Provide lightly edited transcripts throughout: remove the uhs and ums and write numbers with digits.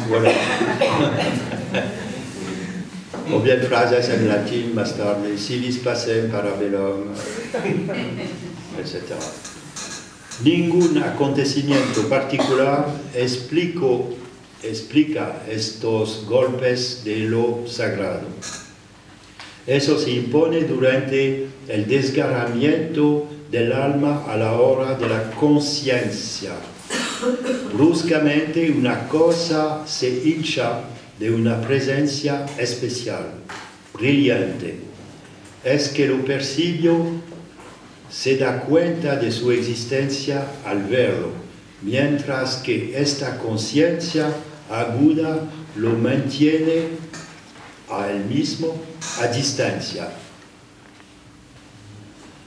Voilà. O bien frases en latín más tarde, si vis pacem parabellum, etc. Ningún acontecimiento particular explica estos golpes de lo sagrado. Eso se impone durante el desgarramiento del alma a la hora de la conciencia. Bruscamente una cosa se hincha de una presencia especial, brillante. Es que lo percibió, se da cuenta de su existencia al verlo, mientras que esta conciencia aguda lo mantiene a él mismo a distancia.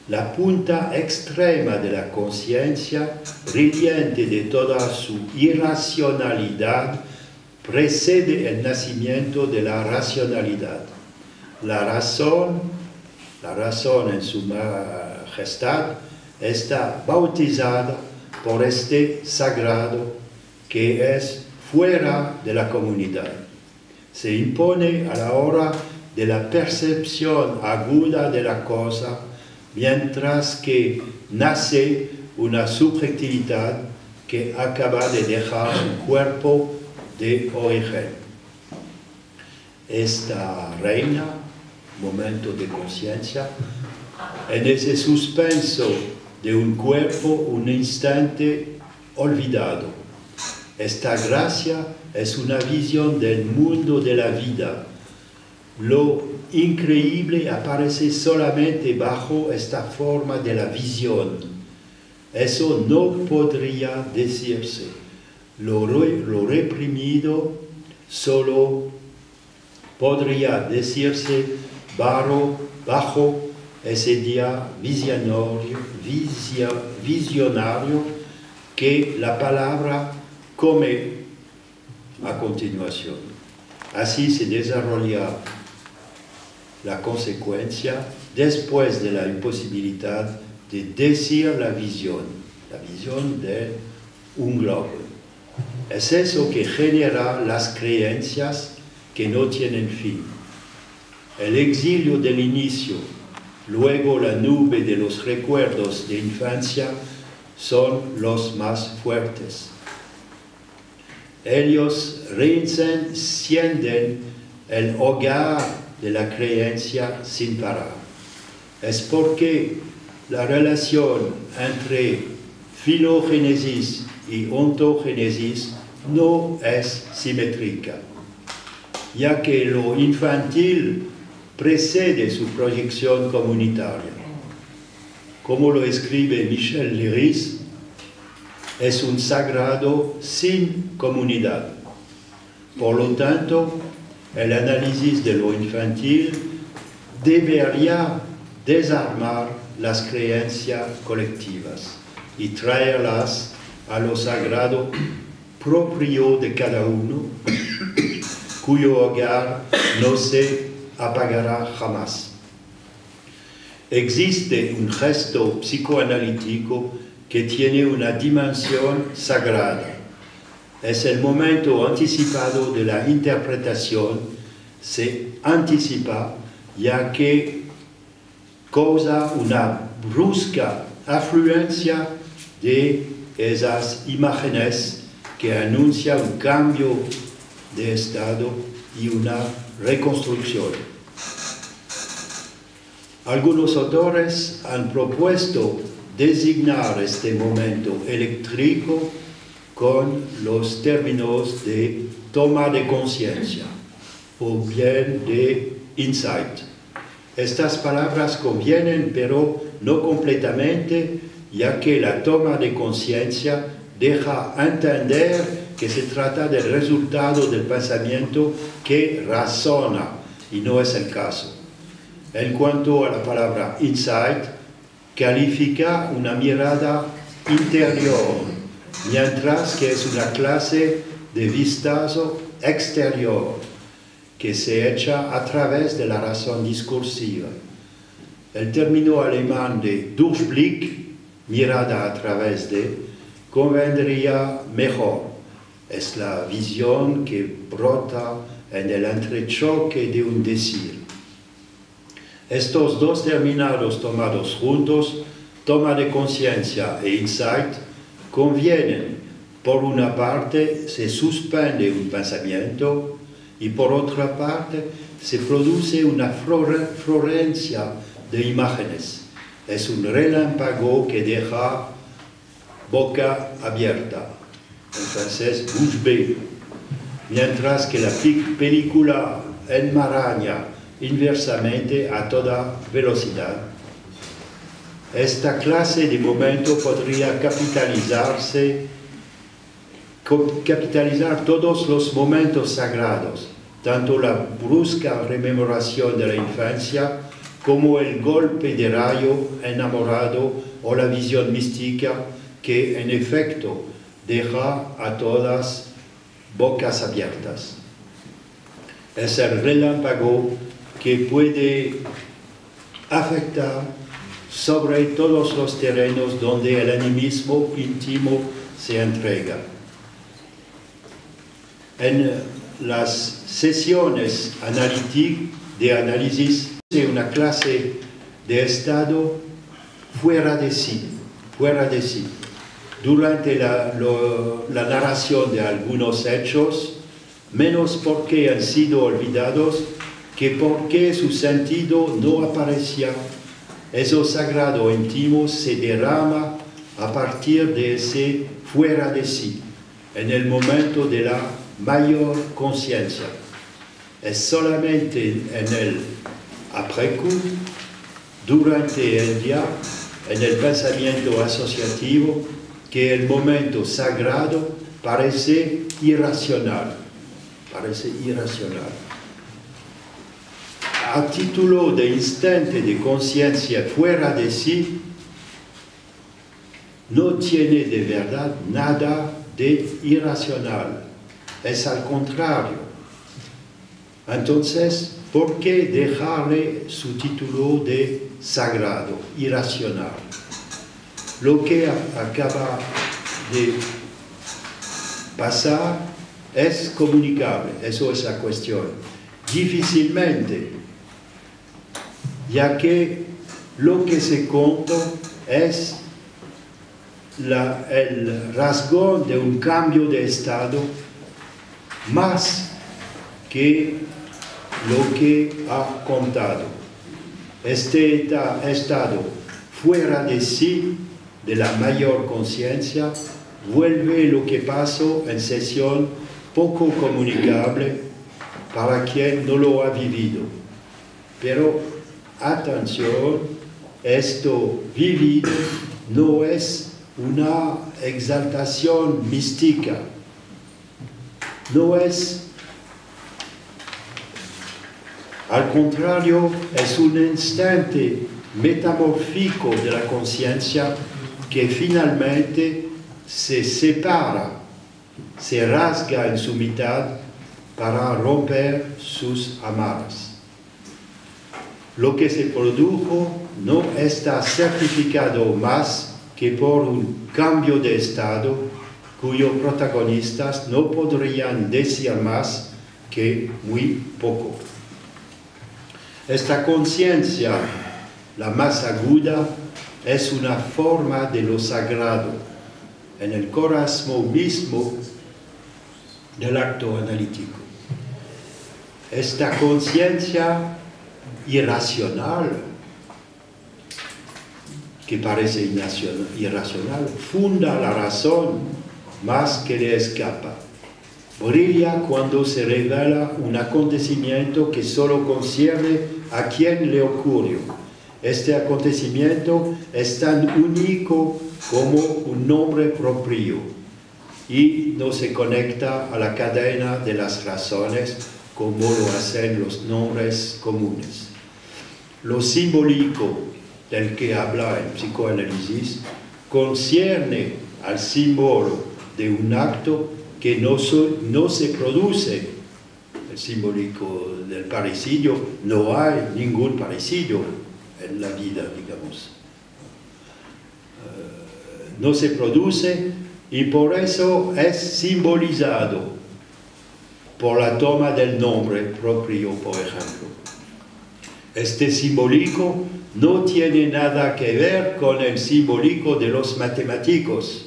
La punta extrema de la conciencia, brillante de toda su irracionalidad, precede el nacimiento de la racionalidad. La razón en su majestad, está bautizada por este sagrado que es fuera de la comunidad. Se impone a la hora de la percepción aguda de la cosa, mientras que nace una subjetividad que acaba de dejar su cuerpo de origen. Esta reina, momento de conciencia, en ese suspenso de un cuerpo, un instante olvidado. Esta gracia es una visión del mundo de la vida. Lo increíble aparece solamente bajo esta forma de la visión. Eso no podría decirse. Lo reprimido solo podría decirse bajo ese día visionario que la palabra come a continuación. Así se desarrolla la consecuencia después de la imposibilidad de decir la visión de un globo. Es eso que genera las creencias que no tienen fin. El exilio del inicio, luego la nube de los recuerdos de infancia son los más fuertes. Ellos reencienden el hogar de la creencia sin parar. Es porque la relación entre filogénesis y ontogénesis no es simétrica, ya que lo infantil precede su proyección comunitaria. Como lo escribe Michel Leiris, es un sagrado sin comunidad. Por lo tanto, el análisis de lo infantil debería desarmar las creencias colectivas y traerlas a lo sagrado propio de cada uno, cuyo hogar no se apagará jamás. Existe un gesto psicoanalítico que tiene una dimensión sagrada. Es el momento anticipado de la interpretación, se anticipa ya que causa una brusca afluencia de esas imágenes que anuncia un cambio de estado y una reconstrucción. Algunos autores han propuesto designar este momento eléctrico con los términos de toma de conciencia o bien de insight. Estas palabras convienen, pero no completamente, ya que la toma de conciencia deja entender que se trata del resultado del pensamiento que razona, y no es el caso. En cuanto a la palabra insight, califica una mirada interior, mientras que es una clase de vistazo exterior que se echa a través de la razón discursiva. El término alemán de Durchblick, mirada a través de, convendría mejor. Es la visión que brota en el entrechoque de un decir. Estos dos terminados tomados juntos, toma de conciencia e insight, convienen. Por una parte, se suspende un pensamiento y por otra parte, se produce una florencia de imágenes. Es un relámpago que deja boca abierta, en francés, bouche bée, mientras que la película enmaraña inversamente a toda velocidad. Esta clase de momento podría capitalizar todos los momentos sagrados, tanto la brusca rememoración de la infancia como el golpe de rayo enamorado o la visión mística que en efecto deja a todas bocas abiertas. Es el relámpago que puede afectar sobre todos los terrenos donde el animismo íntimo se entrega. En las sesiones de análisis de una clase de estado fuera de sí. Durante la narración de algunos hechos, menos porque han sido olvidados que porque su sentido no aparecía. Eso sagrado íntimo se derrama a partir de ese fuera de sí, en el momento de la mayor conciencia. Es solamente en el après-coup, durante el día, en el pensamiento asociativo, que el momento sagrado parece irracional. A título de instante de conciencia fuera de sí, no tiene de verdad nada de irracional. Es al contrario. Entonces, ¿por qué dejarle su título de sagrado, irracional? Lo que acaba de pasar es comunicable, eso es la cuestión. Difícilmente, ya que lo que se cuenta es el rasgo de un cambio de estado más que lo que ha contado. Este estado fuera de sí, de la mayor conciencia, vuelve lo que pasó en sesión poco comunicable para quien no lo ha vivido. Pero atención, esto vivido no es una exaltación mística, no es, al contrario, es un instante metamórfico de la conciencia que finalmente se separa, se rasga en su mitad para romper sus amarras. Lo que se produjo no está certificado más que por un cambio de estado cuyos protagonistas no podrían decir más que muy poco. Esta conciencia, la más aguda, es una forma de lo sagrado en el corazón mismo del acto analítico. Esta conciencia irracional, que parece irracional, funda la razón más que le escapa. Brilla cuando se revela un acontecimiento que solo concierne a quien le ocurrió. Este acontecimiento es tan único como un nombre propio y no se conecta a la cadena de las razones como lo hacen los nombres comunes. Lo simbólico del que habla el psicoanálisis concierne al símbolo de un acto que no se produce. El simbólico del parricidio, no hay ningún parricidio en la vida, digamos. No se produce y por eso es simbolizado por la toma del nombre propio, por ejemplo. Este simbólico no tiene nada que ver con el simbólico de los matemáticos,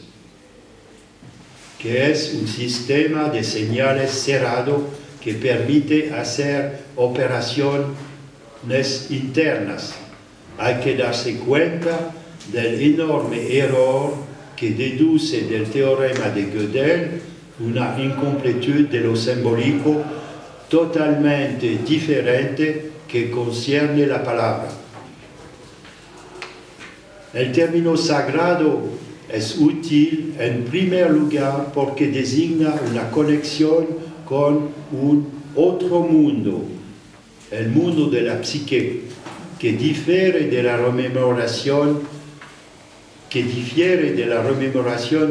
que es un sistema de señales cerrado que permite hacer operaciones internas. Hay que darse cuenta del enorme error que deduce del teorema de Gödel una incompletud de lo simbólico totalmente diferente que concierne la palabra. El término sagrado es útil en primer lugar porque designa una conexión con un otro mundo, el mundo de la psique, que difiere de la rememoración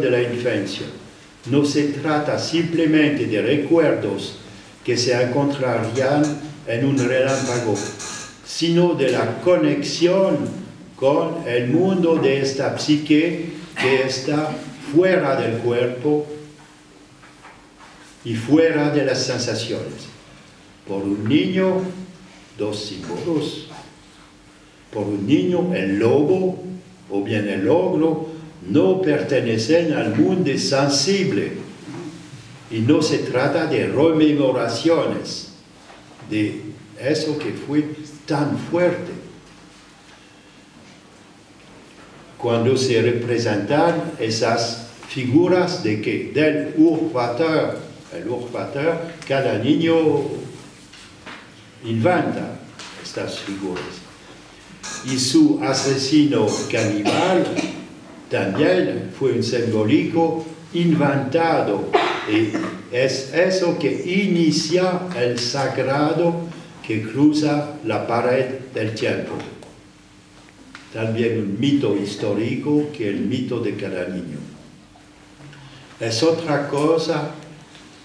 de la infancia. No se trata simplemente de recuerdos que se encontrarían en un relámpago, sino de la conexión con el mundo de esta psique que está fuera del cuerpo y fuera de las sensaciones. Por un niño, dos símbolos. Por un niño, el lobo o bien el ogro no pertenecen al mundo sensible y no se trata de rememoraciones de eso que fue tan fuerte. Cuando se representan esas figuras de que del usurpador, el usurpador, cada niño inventa estas figuras. Y su asesino caníbal también fue un simbólico inventado. Y es eso que inicia el sagrado que cruza la pared del tiempo. También un mito histórico que el mito de cada niño. Es otra cosa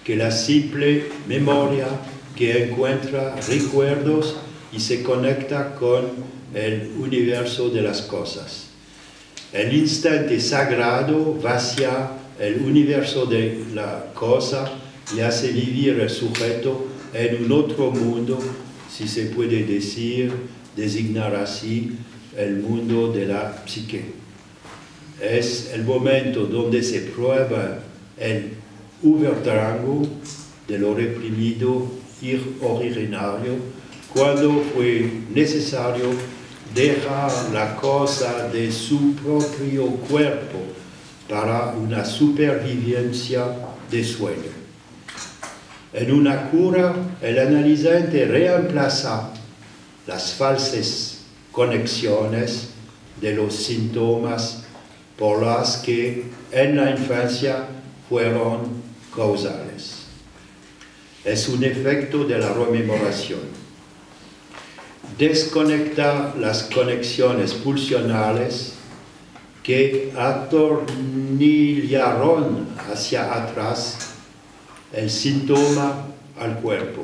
que la simple memoria que encuentra recuerdos y se conecta con el universo de las cosas. El instante sagrado vacía el universo de la cosa y hace vivir el sujeto en un otro mundo, si se puede designar así, el mundo de la psique. Es el momento donde se prueba el Übertragung de lo reprimido y originario, cuando fue necesario dejar la cosa de su propio cuerpo para una supervivencia de sueño. En una cura, el analizante reemplaza las falsas conexiones de los síntomas por las que en la infancia fueron causales. Es un efecto de la rememoración. Desconecta las conexiones pulsionales que atornillaron hacia atrás el síntoma al cuerpo.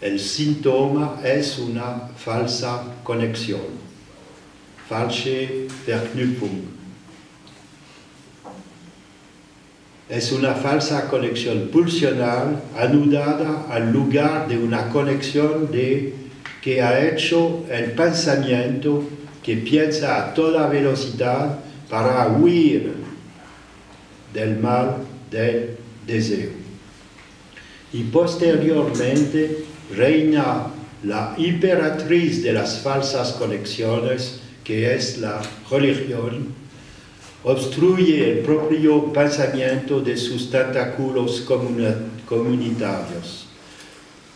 El síntoma es una falsa conexión, falsche Verknüpfung. Es una falsa conexión pulsional anudada al lugar de una conexión que ha hecho el pensamiento que piensa a toda velocidad para huir del mal del deseo. Y posteriormente reina la imperatriz de las falsas conexiones, que es la religión, obstruye el propio pensamiento de sus tentáculos comunitarios.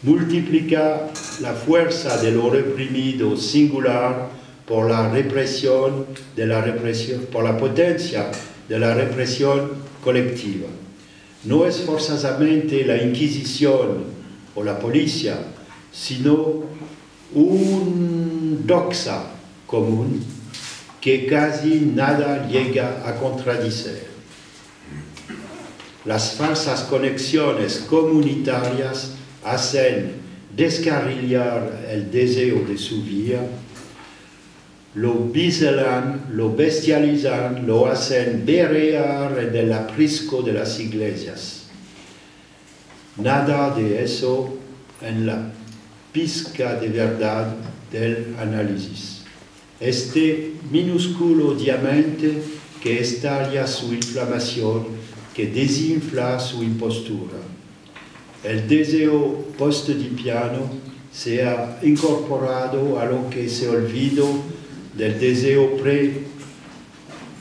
Multiplica la fuerza de lo reprimido singular por la represión de la represión, por la potencia de la represión colectiva. No es forzosamente la Inquisición o la policía, sino un doxa común que casi nada llega a contradecir. Las falsas conexiones comunitarias hacen descarrilar el deseo de su vida lo biselan, lo bestializan, lo hacen berrear del aprisco de las iglesias. Nada de eso en la pizca de verdad del análisis. Este minúsculo diamante que estalla su inflamación, que desinfla su impostura. El deseo post-edipiano se ha incorporado a lo que se olvidó del deseo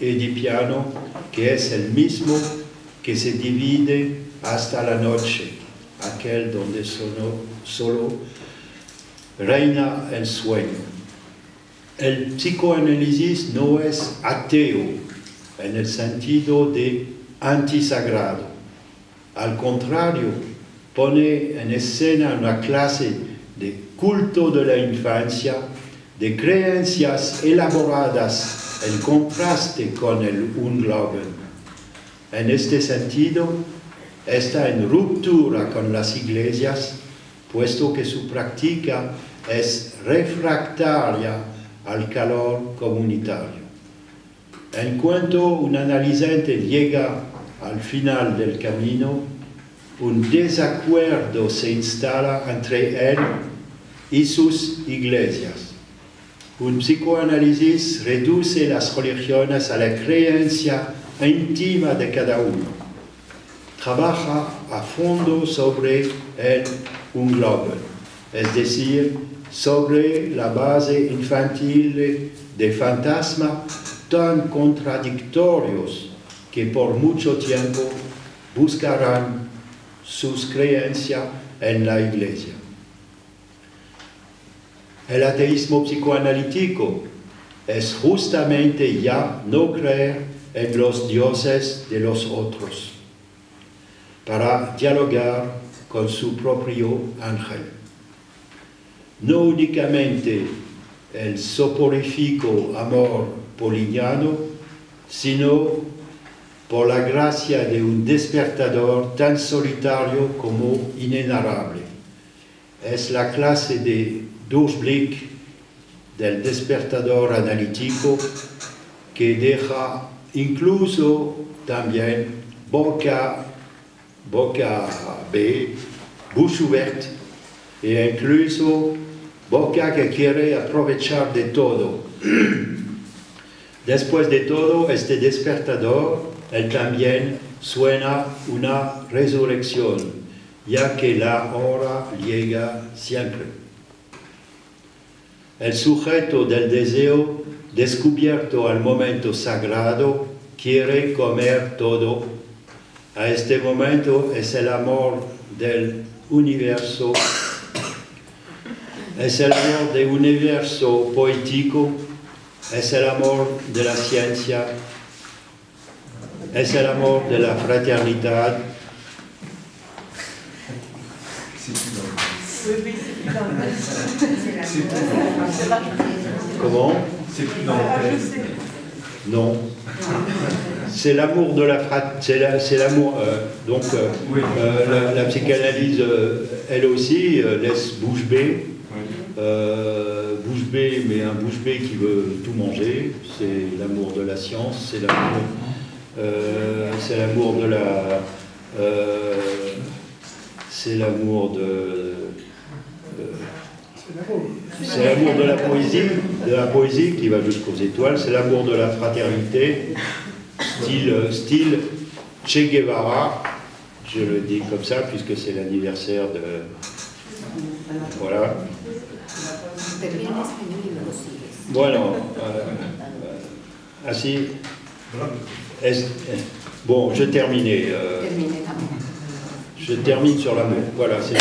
pre-edipiano, que es el mismo que se divide hasta la noche, aquel donde solo reina el sueño. El psicoanálisis no es ateo en el sentido de antisagrado. Al contrario, pone en escena una clase de culto de la infancia, de creencias elaboradas en contraste con el Unglauben. En este sentido, está en ruptura con las iglesias, puesto que su práctica es refractaria al calor comunitario. En cuanto un analizante llega al final del camino, un desacuerdo se instala entre él y sus iglesias. Un psicoanálisis reduce las religiones a la creencia íntima de cada uno. Trabaja a fondo sobre el Unglauben, es decir, sobre la base infantil de fantasmas tan contradictorios que por mucho tiempo buscarán sus creencias en la Iglesia. El ateísmo psicoanalítico es justamente ya no creer en los dioses de los otros, para dialogar con su propio ángel. No únicamente el soporífico amor poliniano, sino por la gracia de un despertador tan solitario como inenarrable. Es la clase de Durchblick del despertador analítico que deja incluso también boca B, bouche ouverte, e incluso boca que quiere aprovechar de todo. Después de todo, este despertador, él también suena una resurrección, ya que la hora llega siempre. El sujeto del deseo, descubierto al momento sagrado, quiere comer todo. A este momento es el amor del universo, es el amor del universo poético, es el amor de la ciencia, es el amor de la fraternidad. Comment? Non. C'est l'amour de la fraternité. C'est l'amour. La psychanalyse, elle aussi, laisse bouche bée. Bouche bée, mais un bouche bée qui veut tout manger. C'est l'amour de la science. C'est l'amour de la. C'est l'amour de la poésie qui va jusqu'aux étoiles, c'est l'amour de la fraternité, style Che Guevara, je le dis comme ça puisque c'est l'anniversaire de... Voilà. Bueno, así... Bon, je termine sur l'amour. Voilà, c'est...